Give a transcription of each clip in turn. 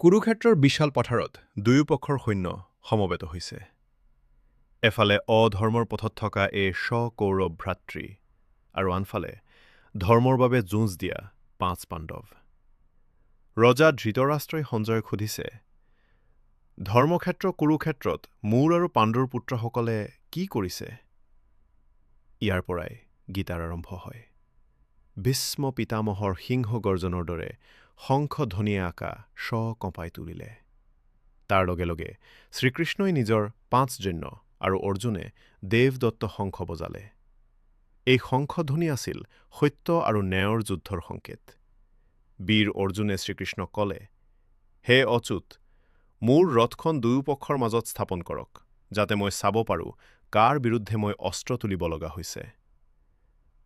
কুৰুক্ষেত্ৰৰ বিশাল পথাৰত দুয়োপক্ষৰ সৈন্য সমবেত হৈছে। এফালে অধৰ্মৰ পথত থকা এই স্বকৌৰৱ ভ্ৰাতৃ আৰু আনফালে ধৰ্মৰ বাবে যুঁজ দিয়া ৫ পাণ্ডৱ। ৰজা ধৃতৰাষ্ট্ৰই সঞ্জয়ক সুধিছে, ধৰ্মক্ষেত্ৰ কুৰুক্ষেত্ৰত মোৰ আৰু পাণ্ডুৰ পুত্ৰসকলে কি কৰিছে? ইয়াৰ পৰাই গীতাৰ আৰম্ভ হয়। ভীষ্ম পিতামহৰ সিংহ গৰ্জনৰ দৰে শংখধ্বনিয়ে আকাশ কঁপাই তুলিলে। তাৰ লগে লগে শ্ৰীকৃষ্ণই নিজৰ ৫ জন্য আৰু অৰ্জুনে দেৱদত্ত শংখ বজালে। এই শংখধ্বনি আছিল সত্য আৰু ন্যায়ৰ যুদ্ধৰ সংকেত। বীৰ অৰ্জুনে শ্ৰীকৃষ্ণক ক'লে, হে অচ্যুত, মোৰ ৰথখন দুয়োপক্ষৰ মাজত স্থাপন কৰক, যাতে মই চাব পাৰোঁ কাৰ বিৰুদ্ধে মই অস্ত্ৰ তুলিব লগা হৈছে।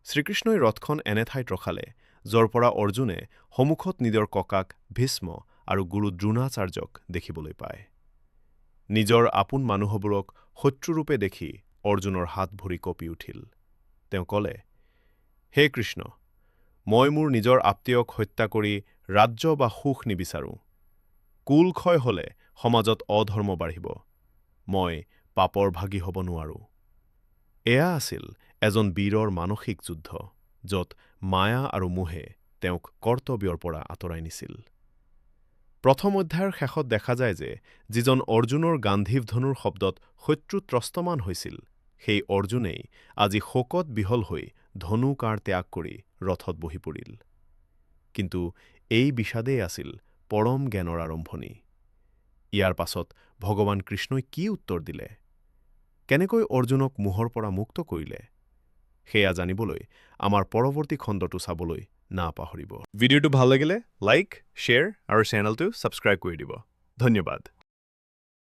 শ্ৰীকৃষ্ণই ৰথখন এনে ঠাইত ৰখালে য'ৰ পৰা অৰ্জুনে সন্মুখত নিজৰ ককাক ভীষ্ম আৰু গুৰু দ্ৰোণাচাৰ্যক দেখিবলৈ পায়। নিজৰ আপোন মানুহবোৰক শত্ৰুৰূপে দেখি অৰ্জুনৰ হাত ভৰি কঁপি উঠিল। তেওঁ ক'লে, হে কৃষ্ণ, মই মোৰ নিজৰ আত্মীয়ক হত্যা কৰি ৰাজ্য বা সুখ নিবিচাৰোঁ। কুলক্ষয় হ'লে সমাজত অধৰ্ম বাঢ়িব। মই পাপৰ ভাগী হ'ব নোৱাৰোঁ। এয়া আছিল এজন বীৰৰ মানসিক যুদ্ধ, য'ত মায়া আৰু মোহে তেওঁক কৰ্তব্যৰ পৰা আঁতৰাই নিছিল। প্ৰথম অধ্যায়ৰ শেষত দেখা যায় যে যিজন অৰ্জুনৰ গান্ধীৱ ধনুৰ শব্দত শত্ৰু ত্ৰস্তমান হৈছিল, সেই অৰ্জুনেই আজি শোকত বিহল হৈ ধনু কাঁড় ত্যাগ কৰি ৰথত বহি পৰিল। কিন্তু এই বিষাদেই আছিল পৰম জ্ঞানৰ আৰম্ভণি। ইয়াৰ পাছত ভগৱান কৃষ্ণই কি উত্তৰ দিলে? কেনেকৈ অৰ্জুনক মোহৰ পৰা মুক্ত কৰিলে? সেয়া জানিবলৈ আমাৰ পৰৱৰ্তী খণ্ডটো চাবলৈ নাপাহৰিব। ভিডিঅ'টো ভাল লাগিলে লাইক, শ্বেয়াৰ আৰু চেনেলটো ছাবস্ক্ৰাইব কৰি দিব। ধন্যবাদ।